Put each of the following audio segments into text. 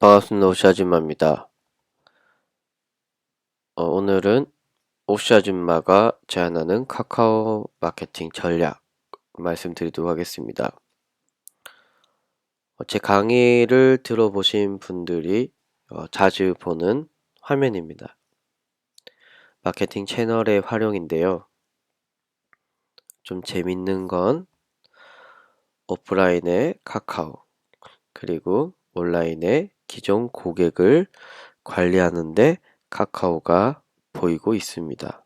반갑습니다. 오씨 아줌마입니다. 오늘은 오씨 아줌마가 제안하는 카카오 마케팅 전략 말씀드리도록 하겠습니다. 제 강의를 들어보신 분들이 자주 보는 화면입니다. 마케팅 채널의 활용인데요. 좀 재밌는 건 오프라인의 카카오, 그리고 온라인의 기존 고객을 관리하는데 카카오가 보이고 있습니다.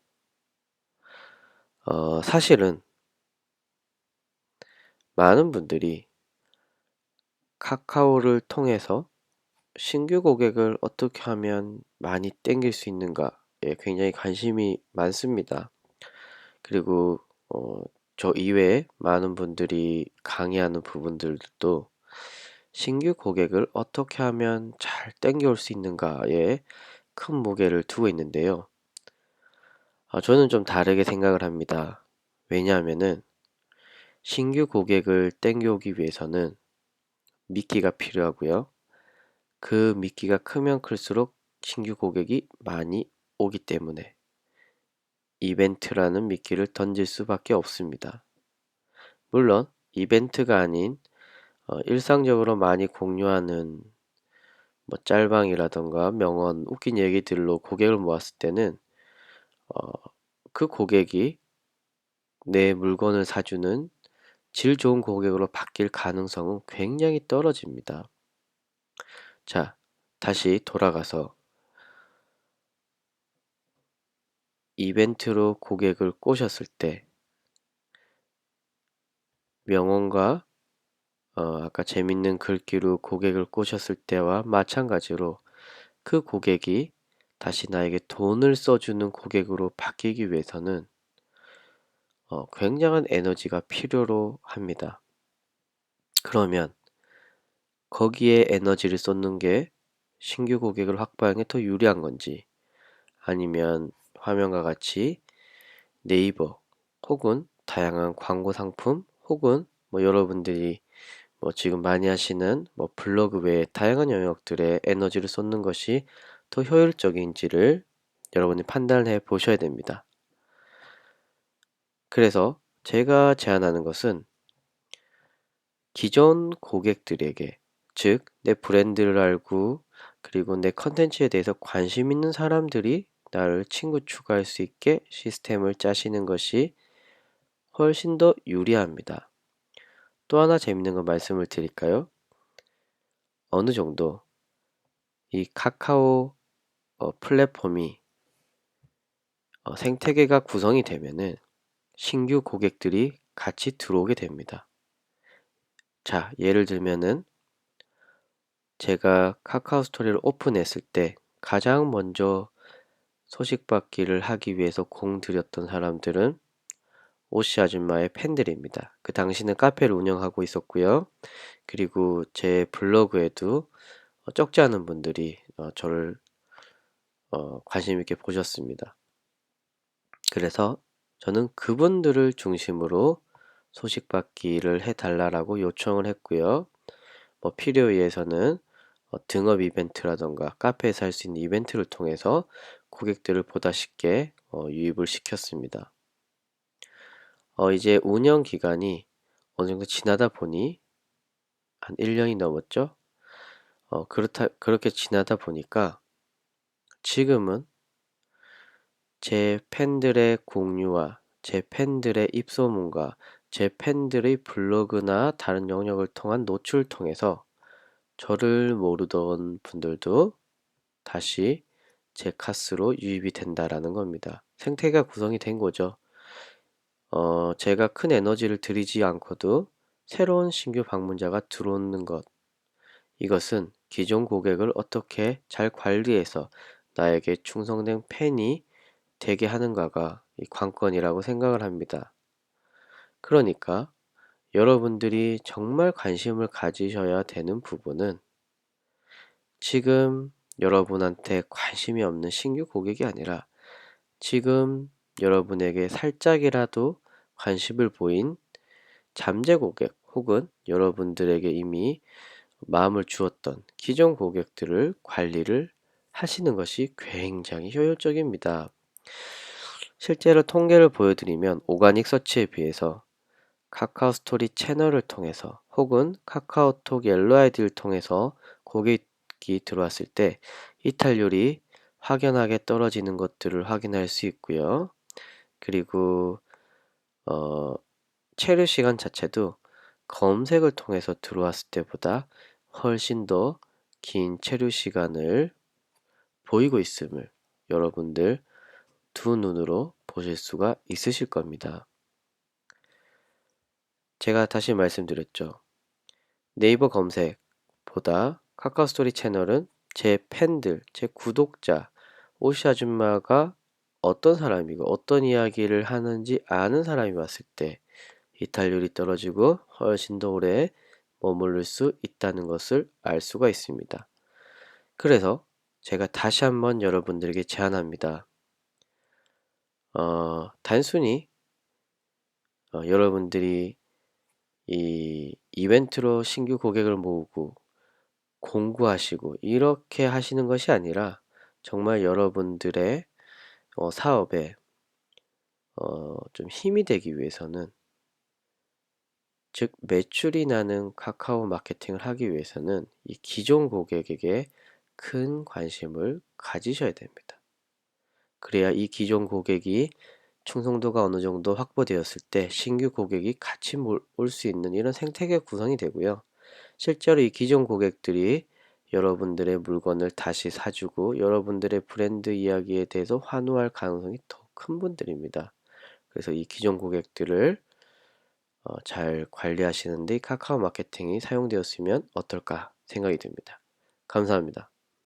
사실은 많은 분들이 카카오를 통해서 신규 고객을 어떻게 하면 많이 땡길 수 있는가에 굉장히 관심이 많습니다. 그리고 저 이외에 많은 분들이 강의하는 부분들도 신규 고객을 어떻게 하면 잘 땡겨올 수 있는가에 큰 무게를 두고 있는데요. 저는 좀 다르게 생각을 합니다. 왜냐하면은 신규 고객을 땡겨오기 위해서는 미끼가 필요하고요. 그 미끼가 크면 클수록 신규 고객이 많이 오기 때문에 이벤트라는 미끼를 던질 수밖에 없습니다. 물론 이벤트가 아닌 일상적으로 많이 공유하는 뭐 짤방이라던가 명언, 웃긴 얘기들로 고객을 모았을 때는 어, 그 고객이 내 물건을 사주는 질 좋은 고객으로 바뀔 가능성은 굉장히 떨어집니다. 자, 다시 돌아가서 이벤트로 고객을 꼬셨을 때 명언과 아까 재밌는 글귀로 고객을 꼬셨을 때와 마찬가지로 그 고객이 다시 나에게 돈을 써주는 고객으로 바뀌기 위해서는 굉장한 에너지가 필요로 합니다. 그러면 거기에 에너지를 쏟는 게 신규 고객을 확보하는 게 더 유리한 건지, 아니면 화면과 같이 네이버 혹은 다양한 광고 상품 혹은 뭐 여러분들이 뭐 지금 많이 하시는 뭐 블로그 외에 다양한 영역들에 에너지를 쏟는 것이 더 효율적인지를 여러분이 판단해 보셔야 됩니다. 그래서 제가 제안하는 것은 기존 고객들에게, 즉 내 브랜드를 알고 그리고 내 컨텐츠에 대해서 관심 있는 사람들이 나를 친구 추가할 수 있게 시스템을 짜시는 것이 훨씬 더 유리합니다. 또 하나 재밌는 거 말씀을 드릴까요? 어느 정도 이 카카오 플랫폼이 생태계가 구성이 되면은 신규 고객들이 같이 들어오게 됩니다. 자, 예를 들면은 제가 카카오 스토리를 오픈했을 때 가장 먼저 소식 받기를 하기 위해서 공들였던 사람들은 오씨 아줌마의 팬들입니다. 그 당시는 카페를 운영하고 있었고요. 그리고 제 블로그에도 적지 않은 분들이 저를 관심 있게 보셨습니다. 그래서 저는 그분들을 중심으로 소식 받기를 해달라고 요청을 했고요. 뭐 필요에 의해서는 등업 이벤트라던가 카페에서 할 수 있는 이벤트를 통해서 고객들을 보다 쉽게 유입을 시켰습니다. 이제 운영 기간이 어느 정도 지나다 보니 한 1년이 넘었죠? 그렇게 지나다 보니까 지금은 제 팬들의 공유와 제 팬들의 입소문과 제 팬들의 블로그나 다른 영역을 통한 노출을 통해서 저를 모르던 분들도 다시 제 카스로 유입이 된다라는 겁니다. 생태계가 구성이 된 거죠. 제가 큰 에너지를 들이지 않고도 새로운 신규 방문자가 들어오는 것. 이것은 기존 고객을 어떻게 잘 관리해서 나에게 충성된 팬이 되게 하는가가 이 관건이라고 생각을 합니다. 그러니까 여러분들이 정말 관심을 가지셔야 되는 부분은 지금 여러분한테 관심이 없는 신규 고객이 아니라 지금 여러분에게 살짝이라도 관심을 보인 잠재 고객 혹은 여러분들에게 이미 마음을 주었던 기존 고객들을 관리를 하시는 것이 굉장히 효율적입니다. 실제로 통계를 보여드리면 오가닉 서치에 비해서 카카오 스토리 채널을 통해서 혹은 카카오톡 옐로 아이디를 통해서 고객이 들어왔을 때 이탈률이 확연하게 떨어지는 것들을 확인할 수 있고요. 그리고 어, 체류 시간 자체도 검색을 통해서 들어왔을 때보다 훨씬 더 긴 체류 시간을 보이고 있음을 여러분들 두 눈으로 보실 수가 있으실 겁니다. 제가 다시 말씀드렸죠. 네이버 검색보다 카카오 스토리 채널은 제 팬들, 제 구독자, 오시 아줌마가 어떤 사람이고 어떤 이야기를 하는지 아는 사람이 왔을 때 이탈률이 떨어지고 훨씬 더 오래 머무를 수 있다는 것을 알 수가 있습니다. 그래서 제가 다시 한번 여러분들에게 제안합니다. 단순히 여러분들이 이 이벤트로 신규 고객을 모으고 공구하시고 이렇게 하시는 것이 아니라 정말 여러분들의 사업에 좀 힘이 되기 위해서는, 즉 매출이 나는 카카오 마케팅을 하기 위해서는 이 기존 고객에게 큰 관심을 가지셔야 됩니다. 그래야 이 기존 고객이 충성도가 어느 정도 확보되었을 때 신규 고객이 같이 올 수 있는 이런 생태계 구성이 되고요. 실제로 이 기존 고객들이 여러분들의 물건을 다시 사주고 여러분들의 브랜드 이야기에 대해서 환호할 가능성이 더 큰 분들입니다. 그래서 이 기존 고객들을 잘 관리하시는데 카카오 마케팅이 사용되었으면 어떨까 생각이 듭니다. 감사합니다.